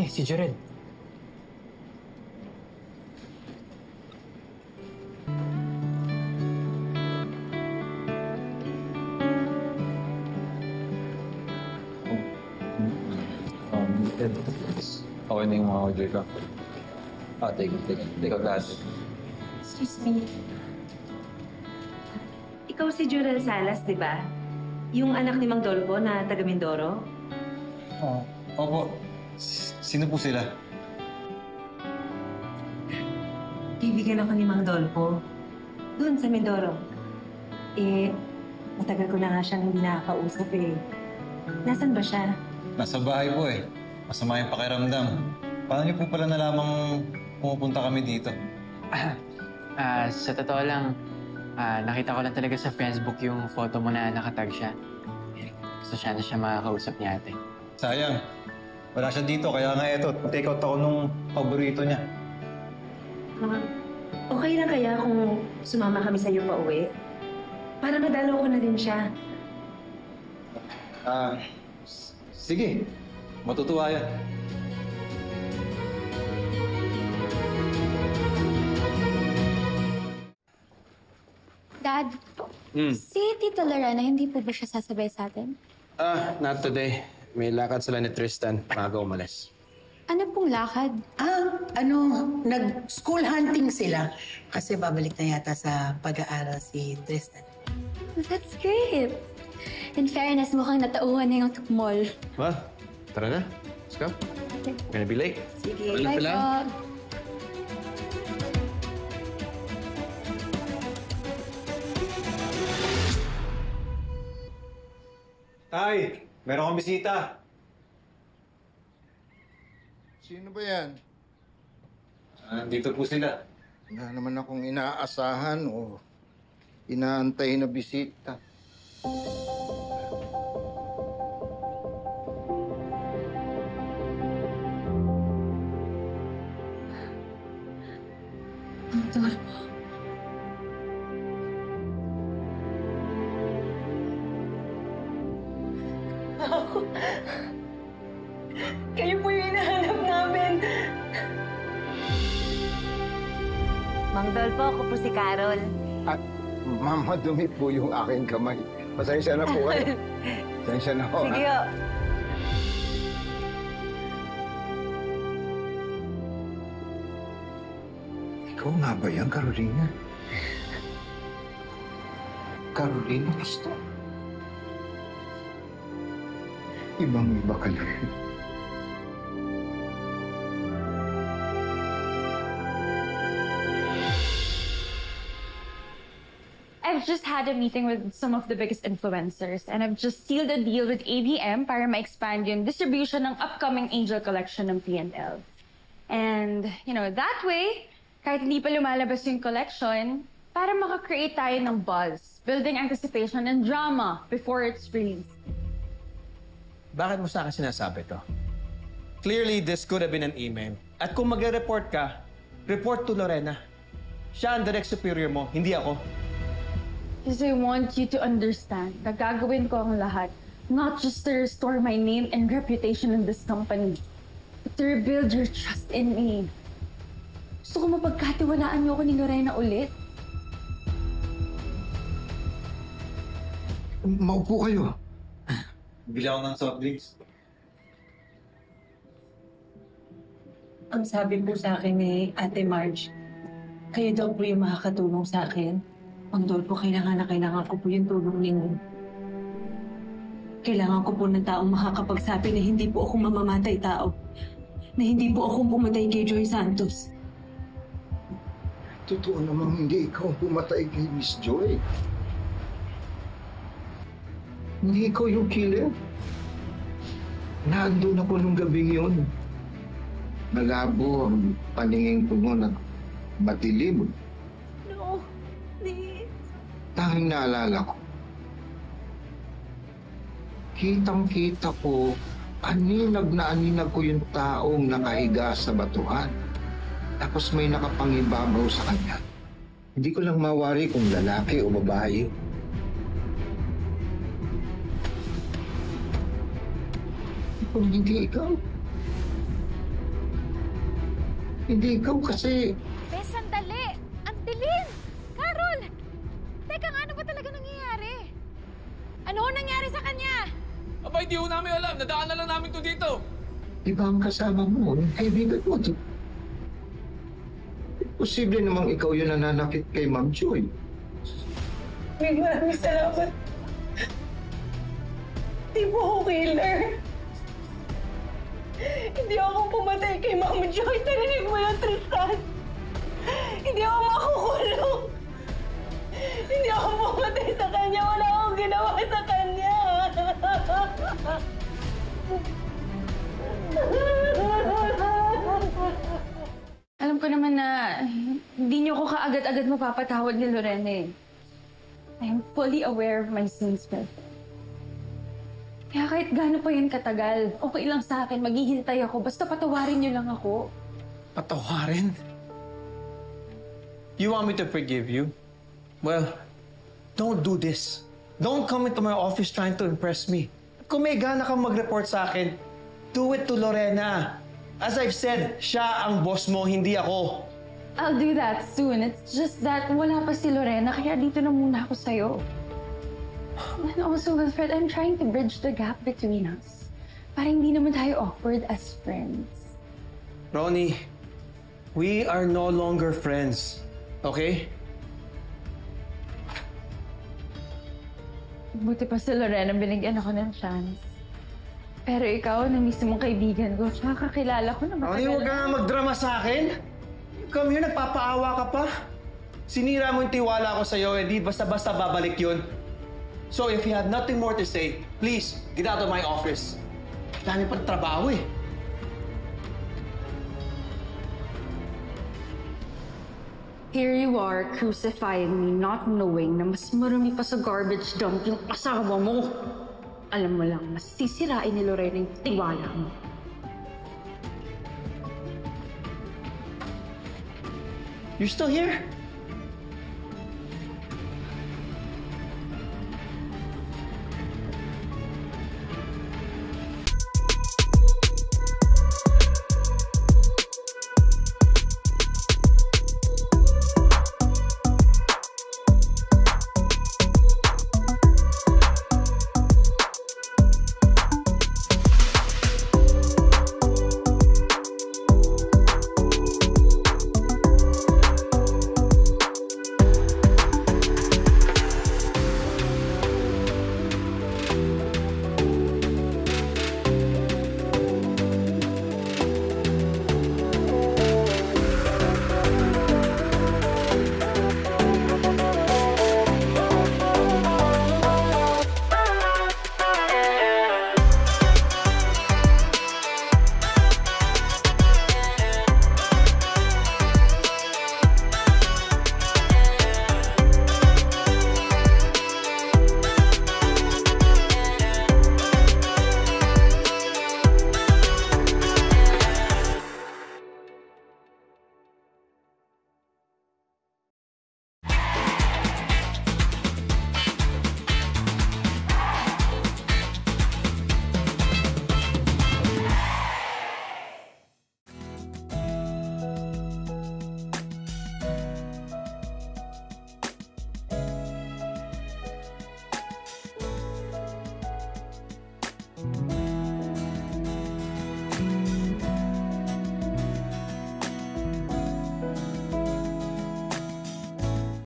si Jorel. Okay na yung mga order ko. Take out lahat. Excuse me. Ikaw si Jorel Salas, di ba? Yung anak ni Mang Dolpo na taga Mindoro? Opo. Sino po sila? Kaibigan ako ni Mang Dolpo. Doon sa Mindoro. Matagal ko na nga siyang hindi nakakausap eh. Nasaan ba siya? Nasa bahay po eh. Masama yung pakiramdam. Paano niyo po pala nalamang pumupunta kami dito? Sa totoo lang, nakita ko lang talaga sa Facebook yung photo mo na nakatag siya. Gusto siya na siya makakausap ni ate. Sayang. Wala siya dito, kaya nga eto. Take out ako nung paborito niya. Okay lang kaya kung sumama kami sa iyo pa uwi? Para madalaw ko na din siya. Sige. Matutuwa yan. Dad, si Tita Lorena, hindi po ba siya sasabay sa atin? Not today. May lakad sila ni Tristan. Maaga umalis. Ano pong lakad? Nag-school hunting sila. Kasi babalik na yata sa pag-aaral si Tristan. That's great. In fairness, mukhang natauhan na yung mall. Well, tara na. Let's go. We're gonna be late. Sige. Bye po. Tay! Meron akong bisita. Sino ba yan? Dito po sila. Wala naman akong inaasahan o inaantay na bisita. Kayo po yung hinahanap namin. Mang Dolpo, ako po si Carol. At mamadumi po yung aking kamay. Pasensya na po kayo. Pasensya na po. Sige o. Ikaw nga ba yan, Carolina? Carolina Castro? Ibang-iba ka lang. I've just had a meeting with some of the biggest influencers and I've just sealed a deal with ABM para ma-expand yung distribution ng upcoming Angel Collection ng P&L. And, that way, kahit hindi pa lumalabas yung collection, para makakreate tayo ng buzz, building anticipation and drama before it's released. Bakit mo sa akin sinasabi to? Clearly, this could have been an email. At kung magre-report ka, report to Lorena. Siya ang direct superior mo, hindi ako. Because I want you to understand na gagawin ko ang lahat, not just to restore my name and reputation in this company, but to rebuild your trust in me. Gusto ko mapagkatiwalaan niyo ako ni Lorena ulit. Maupo kayo. Bili ako ng soft drinks. Ang sabi po sa akin ni Ate Marge, kayo daw po yung makakatulong sa akin. Mang Dolpo, kailangan ko po yung tulong ninyo. Kailangan ko po ng taong makakapagsabi na hindi po ako mamamatay tao. Na hindi po ako pumatay kay Joy Santos. Totoo namang hindi ikaw pumatay kay Miss Joy. Hindi ikaw yung killer. Nandun ako nung gabing yun. Malabo ang paningin ko mo na matilim. No, please. Tanging naalala ko. Kitang-kita ko, aninag na aninag ko yung taong nakahiga sa batuhan. Tapos may nakapangibabaw sa kanya. Hindi ko lang mawari kung lalaki o babae. Kung hindi ikaw, Hindi ikaw kasi... Bes, sandali! Ang dilim! Carol! Teka nga, ano ba talaga nangyayari? Ano ho nangyari sa kanya? Aba, hindi ho namin alam. Nadaan na lang namin to dito. Di ba ang kasama mo, yung kaibigan mo? Posible namang ikaw yung nananakit kay Ma'am Joy. Maraming salamat. Di po ako killer. Hindi ako pumatay kay Ma'am Joy. Narinig mo yun, Tristan. Hindi ako makukulong. Hindi ako pumatay sa kanya. Wala akong ginawa sa kanya. Alam ko naman na hindi niyo ko kaagad-agad mapapatawad ni Lorena eh. I am fully aware of my sins, Beth. Kaya kahit gaano pa yun katagal, okay lang sa akin, maghihintay ako. Basta patawarin niyo lang ako. Patawarin? You want me to forgive you? Well, don't do this. Don't come into my office trying to impress me. Kung may gana kang mag-report sa akin, do it to Lorena. As I've said, siya ang boss mo, hindi ako. I'll do that soon. It's just that wala pa si Lorena, kaya dito na muna ako sa'yo. And also, Wilfred, I'm trying to bridge the gap between us. Para hindi naman tayo awkward as friends. Ronnie, we are no longer friends. Okay? Buti pa si Lorena, binigyan ako ng chance. Pero ikaw, na mismong kaibigan ko, tsaka kakilala ko na matagal. Ronnie, huwag ka nga magdrama sa akin. Come here, nagpapaawa ka pa. Sinira mo yung tiwala ko sa'yo, hindi basta-basta babalik yun. So if you have nothing more to say, please, get out of my office. Dami pang trabaho eh. Here you are, crucifying me, not knowing na mas marami pa sa garbage dump yung asawa mo. Alam mo lang, mas sisirain ni Lorena yung tiwala mo. You're still here?